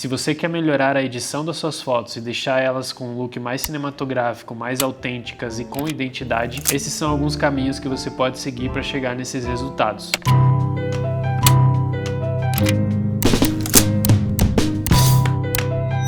Se você quer melhorar a edição das suas fotos e deixar elas com um look mais cinematográfico, mais autênticas e com identidade, esses são alguns caminhos que você pode seguir para chegar nesses resultados.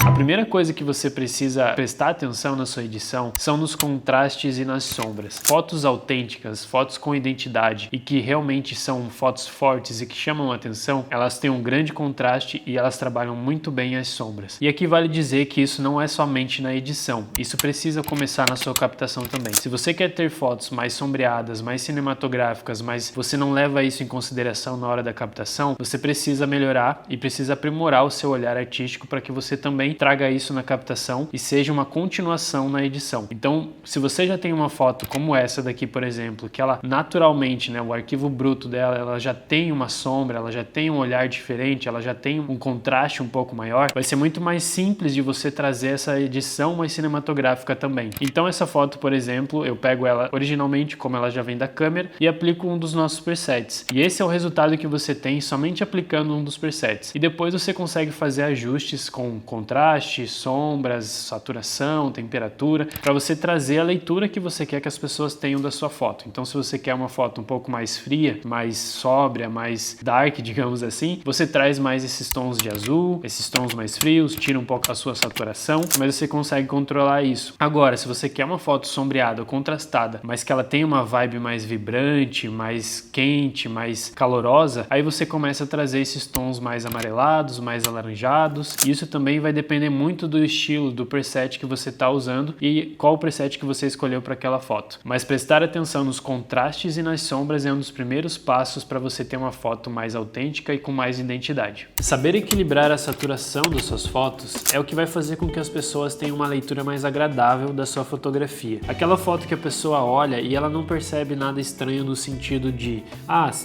A primeira coisa que você precisa prestar atenção na sua edição são nos contrastes e nas sombras. Fotos autênticas, fotos com identidade e que realmente são fotos fortes e que chamam a atenção, elas têm um grande contraste e elas trabalham muito bem as sombras. E aqui vale dizer que isso não é somente na edição, isso precisa começar na sua captação também. Se você quer ter fotos mais sombreadas, mais cinematográficas, mas você não leva isso em consideração na hora da captação, você precisa melhorar e precisa aprimorar o seu olhar artístico para que você também traga isso na captação e seja uma continuação na edição. Então, se você já tem uma foto como essa daqui, por exemplo, que ela naturalmente, né, o arquivo bruto dela, ela já tem uma sombra, ela já tem um olhar diferente, ela já tem um contraste um pouco maior, vai ser muito mais simples de você trazer essa edição mais cinematográfica também. Então, essa foto, por exemplo, eu pego ela originalmente, como ela já vem da câmera, e aplico um dos nossos presets. E esse é o resultado que você tem somente aplicando um dos presets. E depois você consegue fazer ajustes com contraste, sombras, saturação, temperatura, para você trazer a leitura que você quer que as pessoas tenham da sua foto. Então, se você quer uma foto um pouco mais fria, mais sóbria, mais dark, digamos assim, você traz mais esses tons de azul, esses tons mais frios, tira um pouco a sua saturação, mas você consegue controlar isso. Agora, se você quer uma foto sombreada ou contrastada, mas que ela tenha uma vibe mais vibrante, mais quente, mais calorosa, aí você começa a trazer esses tons mais amarelados, mais alaranjados. Isso também vai depender muito do estilo, do preset que você está usando e qual o preset que você escolheu para aquela foto. Mas prestar atenção nos contrastes e nas sombras é um dos primeiros passos para você ter uma foto mais autêntica e com mais identidade. Saber equilibrar a saturação das suas fotos é o que vai fazer com que as pessoas tenham uma leitura mais agradável da sua fotografia. Aquela foto que a pessoa olha e ela não percebe nada estranho no sentido de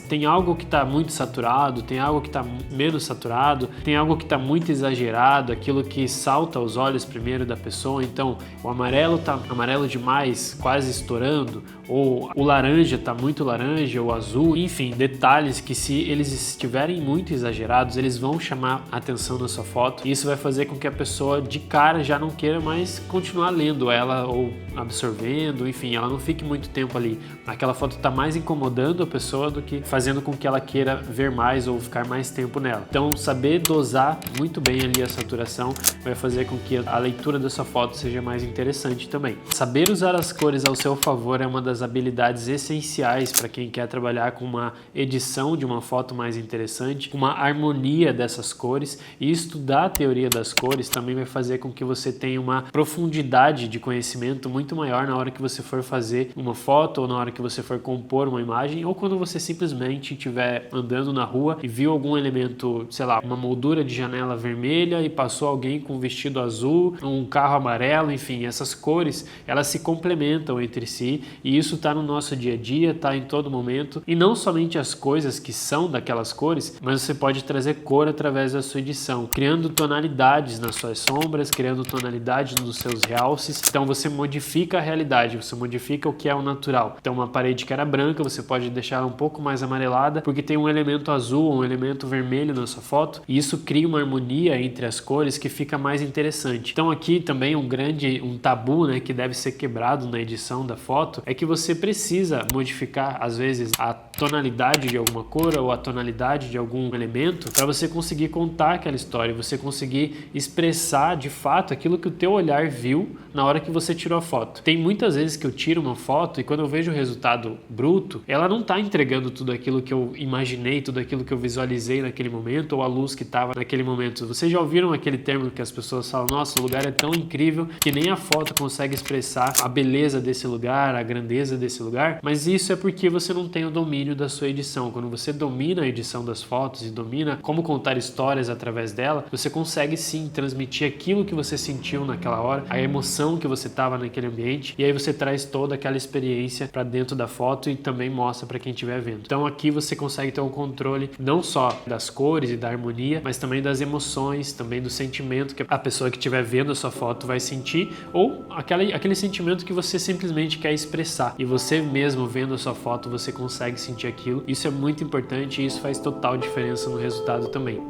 tem algo que está muito saturado, tem algo que está menos saturado, tem algo que está muito exagerado, aquilo que salta aos olhos primeiro da pessoa. Então o amarelo tá amarelo demais, quase estourando, ou o laranja tá muito laranja, ou azul, enfim, detalhes que, se eles estiverem muito exagerados, eles vão chamar a atenção na sua foto, e isso vai fazer com que a pessoa de cara já não queira mais continuar lendo ela ou absorvendo, enfim, ela não fique muito tempo ali. Aquela foto tá mais incomodando a pessoa do que fazendo com que ela queira ver mais ou ficar mais tempo nela. Então, saber dosar muito bem ali a saturação vai fazer com que a leitura da sua foto seja mais interessante também. Saber usar as cores ao seu favor é uma das habilidades essenciais para quem quer trabalhar com uma edição de uma foto mais interessante, uma harmonia dessas cores, e estudar a teoria das cores também vai fazer com que você tenha uma profundidade de conhecimento muito maior na hora que você for fazer uma foto, ou na hora que você for compor uma imagem, ou quando você simplesmente estiver andando na rua e viu algum elemento, sei lá, uma moldura de janela vermelha e passou alguém com um vestido azul, um carro amarelo, enfim, essas cores, elas se complementam entre si, e isso está no nosso dia a dia, está em todo momento, e não somente as coisas que são daquelas cores, mas você pode trazer cor através da sua edição, criando tonalidades nas suas sombras, criando tonalidades nos seus realces. Então você modifica a realidade, você modifica o que é o natural. Então uma parede que era branca, você pode deixar ela um pouco mais amarelada, porque tem um elemento azul, um elemento vermelho na sua foto, e isso cria uma harmonia entre as cores que fica mais interessante. Então aqui também um tabu, né, que deve ser quebrado na edição da foto, é que você precisa modificar às vezes a tonalidade de alguma cor ou a tonalidade de algum elemento para você conseguir contar aquela história, você conseguir expressar de fato aquilo que o teu olhar viu na hora que você tirou a foto. Tem muitas vezes que eu tiro uma foto e quando eu vejo o resultado bruto, ela não está entregando tudo aquilo que eu imaginei, tudo aquilo que eu visualizei naquele momento, ou a luz que estava naquele momento. Vocês já ouviram aquele termo que as pessoas falam: nossa, o lugar é tão incrível que nem a foto consegue expressar a beleza desse lugar, a grandeza desse lugar? Mas isso é porque você não tem o domínio da sua edição. Quando você domina a edição das fotos e domina como contar histórias através dela, você consegue sim transmitir aquilo que você sentiu naquela hora, a emoção que você estava naquele ambiente, e aí você traz toda aquela experiência para dentro da foto e também mostra para quem estiver vendo. Então aqui você consegue ter um controle não só das cores e da harmonia, mas também das emoções, também do sentimento que a pessoa que estiver vendo a sua foto vai sentir, ou aquele sentimento que você simplesmente quer expressar, e você mesmo vendo a sua foto você consegue sentir aquilo. Isso é muito importante e isso faz total diferença no resultado também.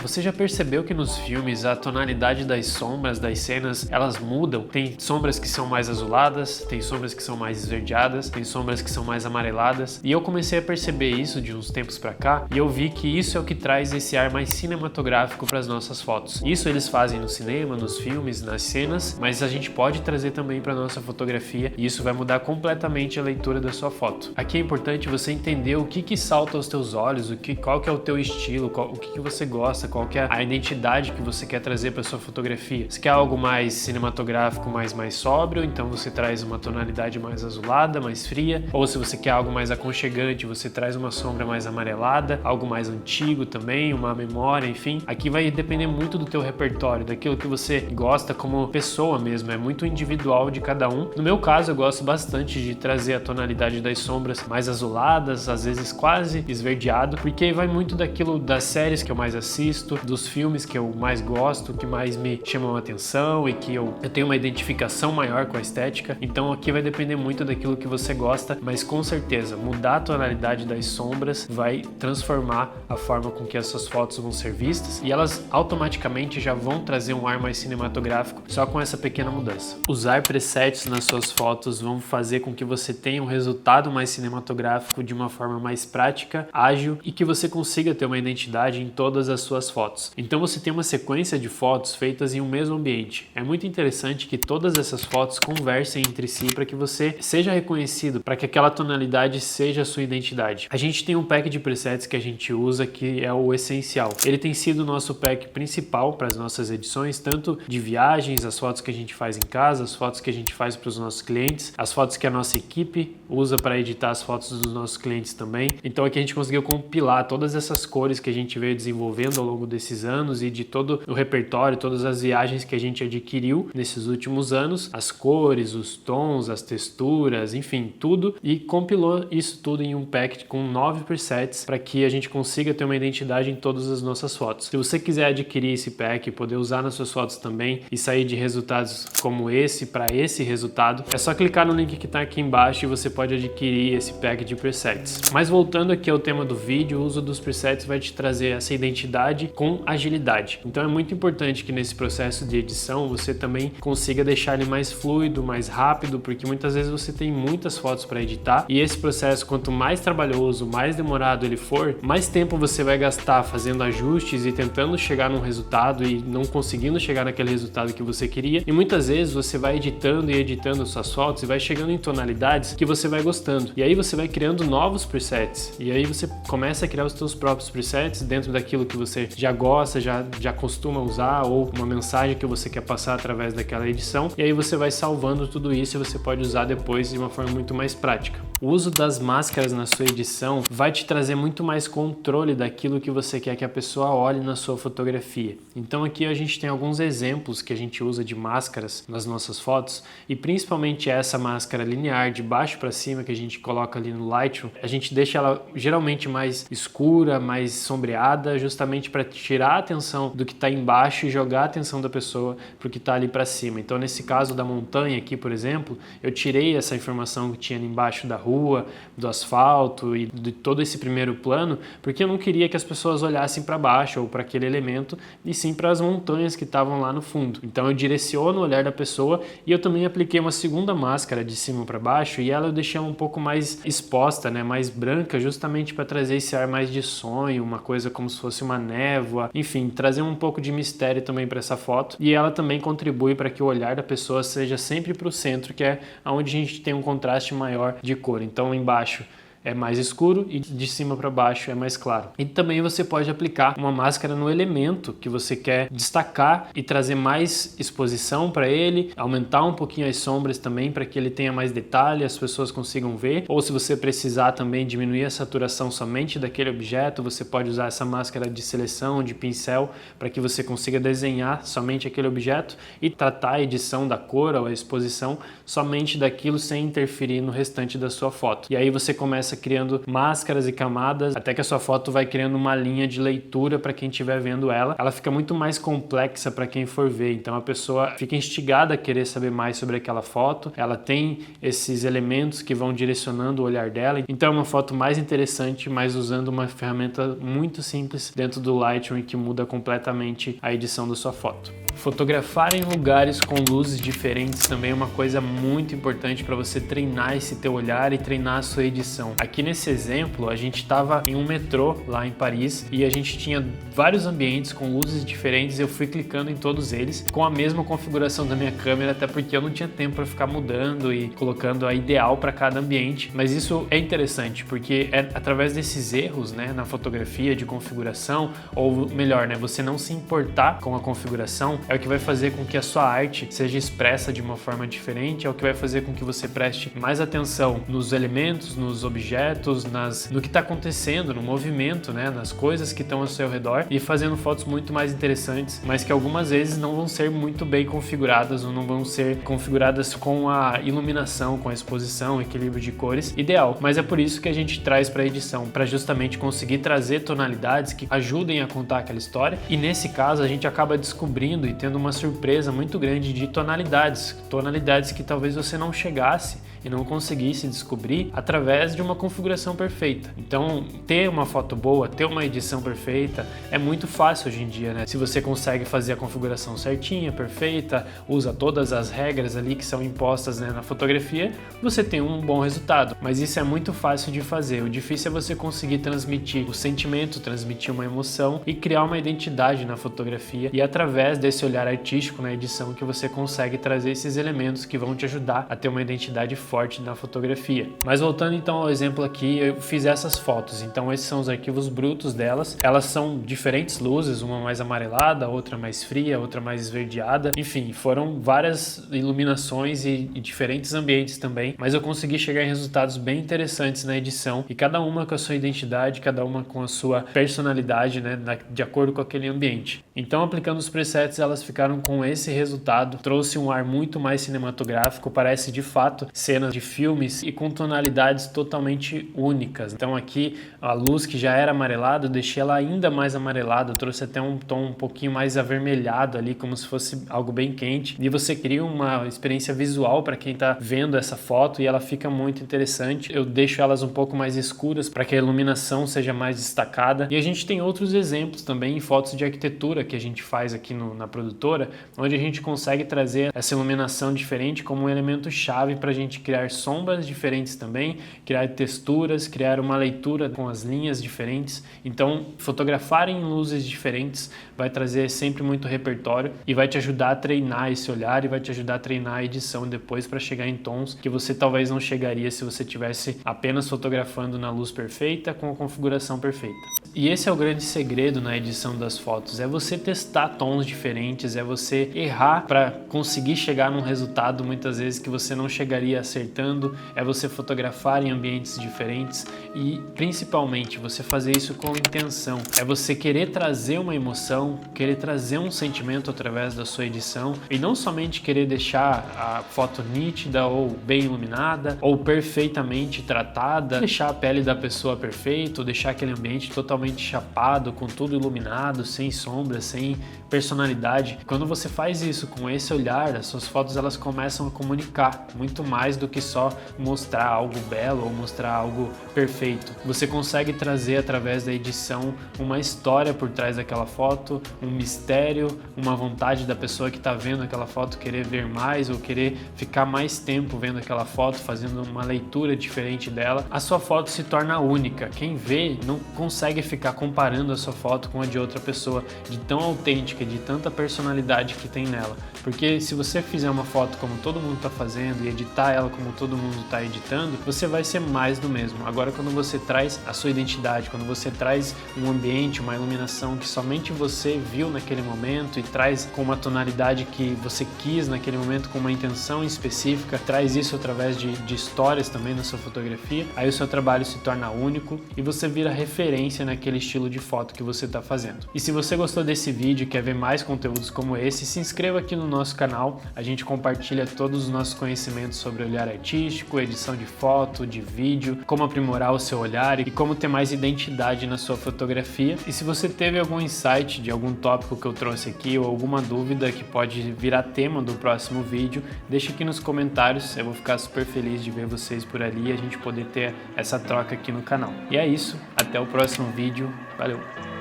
Você já percebeu que nos filmes a tonalidade das sombras das cenas, elas mudam? Tem sombras que são mais azuladas, tem sombras que são mais esverdeadas, tem sombras que são mais amareladas. E eu comecei a perceber isso de uns tempos pra cá e eu vi que isso é o que traz esse ar mais cinematográfico para as nossas fotos. Isso eles fazem no cinema, nos filmes, nas cenas, mas a gente pode trazer também para nossa fotografia e isso vai mudar completamente a leitura da sua foto. Aqui é importante você entender o que salta aos teus olhos, qual que é o teu estilo, o que você gosta, qual que é a identidade que você quer trazer para sua fotografia. Você quer algo mais cinematográfico, mais sóbrio, então você traz uma tonalidade mais azulada, mais fria, ou se você quer algo mais aconchegante, você traz uma sombra mais amarelada, algo mais antigo também, uma memória, enfim. Aqui vai depender muito do teu repertório, daquilo que você gosta como pessoa mesmo, é muito individual de cada um. No meu caso, eu gosto bastante de trazer a tonalidade das sombras mais azuladas, às vezes quase esverdeado, porque vai muito daquilo das séries que eu mais assisto, dos filmes que eu mais gosto, que mais me chamam a atenção e que eu tenho uma identificação maior com a estética. Então aqui vai depender muito daquilo que você gosta, mas com certeza mudar a tonalidade das sombras vai transformar a forma com que essas fotos vão ser vistas e elas automaticamente já vão trazer um ar mais cinematográfico só com essa pequena mudança. Usar presets nas suas fotos vão fazer com que você tenha um resultado mais cinematográfico de uma forma mais prática, ágil e que você consiga ter uma identidade em todas as suas fotos. Então você tem uma sequência de fotos feitas em um mesmo ambiente. É muito interessante que todas essas fotos conversem entre si para que você seja reconhecido, para que aquela tonalidade seja a sua identidade. A gente tem um pack de presets que a gente usa que é o essencial. Ele tem sido o nosso pack principal para as nossas edições, tanto de viagens, as fotos que a gente faz em casa, as fotos que a gente faz para os nossos clientes, as fotos que a nossa equipe usa para editar as fotos dos nossos clientes também. Então aqui a gente conseguiu compilar todas essas cores que a gente veio desenvolvendo ao longo desses anos e de todo o repertório, todas as viagens que a gente adquiriu nesses últimos anos, as cores, os tons, as texturas, enfim, tudo, e compilou isso tudo em um pack com 9 presets para que a gente consiga ter uma identidade em todas as nossas fotos. Se você quiser adquirir esse pack e poder usar nas suas fotos também e sair de resultados como esse para esse resultado, é só clicar no link que está aqui embaixo e você pode adquirir esse pack de presets. Mas voltando aqui ao tema do vídeo, o uso dos presets vai te trazer essa identidade com agilidade. Então é muito importante que nesse processo de edição você também consiga deixar ele mais fluido, mais rápido, porque muitas vezes você tem muitas fotos para editar e esse processo, quanto mais trabalhoso, mais demorado ele for, mais tempo você vai gastar fazendo ajustes e tentando chegar num resultado e não conseguindo chegar naquele resultado que você queria. E muitas vezes você vai editando e editando suas fotos e vai chegando em tonalidades que você vai gostando. E aí você vai criando novos presets. E aí você começa a criar os seus próprios presets dentro daquilo que você já gosta, já costuma usar, ou uma mensagem que você quer passar através daquela edição. E aí você vai salvando tudo isso e você pode usar depois de uma forma muito mais prática. O uso das máscaras na sua edição vai te trazer muito mais controle daquilo que você quer que a pessoa olhe na sua fotografia. Então aqui a gente tem alguns exemplos que a gente usa de máscaras nas nossas fotos e principalmente essa máscara linear de baixo para cima que a gente coloca ali no Lightroom, a gente deixa ela geralmente mais escura, mais sombreada, justamente para tirar a atenção do que está embaixo e jogar a atenção da pessoa para o que está ali para cima. Então nesse caso da montanha aqui, por exemplo, eu tirei essa informação que tinha ali embaixo da rua, do asfalto e de todo esse primeiro plano, porque eu não queria que as pessoas olhassem para baixo ou para aquele elemento, e sim para as montanhas que estavam lá no fundo. Então eu direciono o olhar da pessoa e eu também apliquei uma segunda máscara de cima para baixo e ela eu deixei um pouco mais exposta, né, mais branca, justamente para trazer esse ar mais de sonho, uma coisa como se fosse uma névoa, enfim, trazer um pouco de mistério também para essa foto. E ela também contribui para que o olhar da pessoa seja sempre para o centro, que é onde a gente tem um contraste maior de cor. Então embaixo é mais escuro e de cima para baixo é mais claro. E também você pode aplicar uma máscara no elemento que você quer destacar e trazer mais exposição para ele, aumentar um pouquinho as sombras também para que ele tenha mais detalhe, as pessoas consigam ver. Ou se você precisar também diminuir a saturação somente daquele objeto, você pode usar essa máscara de seleção, de pincel, para que você consiga desenhar somente aquele objeto e tratar a edição da cor ou a exposição somente daquilo sem interferir no restante da sua foto. E aí você começa começa criando máscaras e camadas, até que a sua foto vai criando uma linha de leitura para quem estiver vendo ela. Ela fica muito mais complexa para quem for ver, então a pessoa fica instigada a querer saber mais sobre aquela foto. Ela tem esses elementos que vão direcionando o olhar dela, então é uma foto mais interessante, mas usando uma ferramenta muito simples dentro do Lightroom que muda completamente a edição da sua foto. Fotografar em lugares com luzes diferentes também é uma coisa muito importante para você treinar esse teu olhar e treinar a sua edição. Aqui nesse exemplo, a gente estava em um metrô lá em Paris e a gente tinha vários ambientes com luzes diferentes. Eu fui clicando em todos eles com a mesma configuração da minha câmera, até porque eu não tinha tempo para ficar mudando e colocando a ideal para cada ambiente. Mas isso é interessante porque é através desses erros, né, na fotografia de configuração, ou melhor, né, você não se importar com a configuração, é o que vai fazer com que a sua arte seja expressa de uma forma diferente, é o que vai fazer com que você preste mais atenção nos elementos, nos objetos, no que está acontecendo, no movimento, né, nas coisas que estão ao seu redor, e fazendo fotos muito mais interessantes, mas que algumas vezes não vão ser muito bem configuradas ou não vão ser configuradas com a iluminação, com a exposição, equilíbrio de cores ideal. Mas é por isso que a gente traz para a edição, para justamente conseguir trazer tonalidades que ajudem a contar aquela história, e nesse caso a gente acaba descobrindo e tendo uma surpresa muito grande de tonalidades que talvez você não chegasse e não conseguisse descobrir através de uma configuração perfeita. Então, ter uma foto boa, ter uma edição perfeita é muito fácil hoje em dia, né? Se você consegue fazer a configuração certinha, perfeita, usa todas as regras ali que são impostas, né, na fotografia, você tem um bom resultado. Mas isso é muito fácil de fazer. O difícil é você conseguir transmitir o sentimento, transmitir uma emoção e criar uma identidade na fotografia, e através desse olhar artístico na edição que você consegue trazer esses elementos que vão te ajudar a ter uma identidade forte na fotografia. Mas voltando então ao exemplo aqui, eu fiz essas fotos, então esses são os arquivos brutos delas. Elas são diferentes luzes, uma mais amarelada, outra mais fria, outra mais esverdeada, enfim, foram várias iluminações e diferentes ambientes também, mas eu consegui chegar em resultados bem interessantes na edição, e cada uma com a sua identidade, cada uma com a sua personalidade, né, de acordo com aquele ambiente. Então, aplicando os presets, elas ficaram com esse resultado, trouxe um ar muito mais cinematográfico, parece de fato cenas de filmes e com tonalidades totalmente únicas. Então aqui a luz que já era amarelada, eu deixei ela ainda mais amarelada, eu trouxe até um tom um pouquinho mais avermelhado ali, como se fosse algo bem quente, e você cria uma experiência visual para quem está vendo essa foto, e ela fica muito interessante. Eu deixo elas um pouco mais escuras para que a iluminação seja mais destacada, e a gente tem outros exemplos também em fotos de arquitetura que a gente faz aqui na produtora, onde a gente consegue trazer essa iluminação diferente como um elemento chave para a gente criar sombras diferentes também, criar texturas, criar uma leitura com as linhas diferentes. Então, fotografar em luzes diferentes vai trazer sempre muito repertório e vai te ajudar a treinar esse olhar e vai te ajudar a treinar a edição depois para chegar em tons que você talvez não chegaria se você tivesse apenas fotografando na luz perfeita com a configuração perfeita. E esse é o grande segredo na edição das fotos, é você testar tons diferentes, é você errar para conseguir chegar num resultado muitas vezes que você não chegaria acertando, é você fotografar em ambientes diferentes e principalmente você fazer isso com intenção, é você querer trazer uma emoção, querer trazer um sentimento através da sua edição e não somente querer deixar a foto nítida ou bem iluminada ou perfeitamente tratada, deixar a pele da pessoa perfeita, ou deixar aquele ambiente totalmente chapado, com tudo iluminado, sem sombra, sem personalidade. Quando você faz isso com esse olhar, as suas fotos elas começam a comunicar muito mais do que só mostrar algo belo ou mostrar algo perfeito. Você consegue trazer através da edição uma história por trás daquela foto, um mistério, uma vontade da pessoa que está vendo aquela foto querer ver mais ou querer ficar mais tempo vendo aquela foto, fazendo uma leitura diferente dela. A sua foto se torna única. Quem vê não consegue ficar comparando a sua foto com a de outra pessoa, de tão autêntica, de tanta personalidade que tem nela. Porque se você fizer uma foto como todo mundo está fazendo e editar ela como todo mundo está editando, você vai ser mais do mesmo. Agora, quando você traz a sua identidade, quando você traz um ambiente, uma iluminação que somente você viu naquele momento e traz com uma tonalidade que você quis naquele momento, com uma intenção específica, traz isso através de histórias também na sua fotografia, aí o seu trabalho se torna único e você vira referência naquele estilo de foto que você está fazendo. E se você gostou desse vídeo e quer ver mais conteúdos como esse, se inscreva aqui no nosso canal. A gente compartilha todos os nossos conhecimentos sobre olhar artístico, edição de foto, de vídeo, como aprimorar o seu olhar e como ter mais identidade na sua fotografia. E se você teve algum insight de algum tópico que eu trouxe aqui ou alguma dúvida que pode virar tema do próximo vídeo, deixa aqui nos comentários, eu vou ficar super feliz de ver vocês por ali e a gente poder ter essa troca aqui no canal. E é isso, até o próximo vídeo, valeu!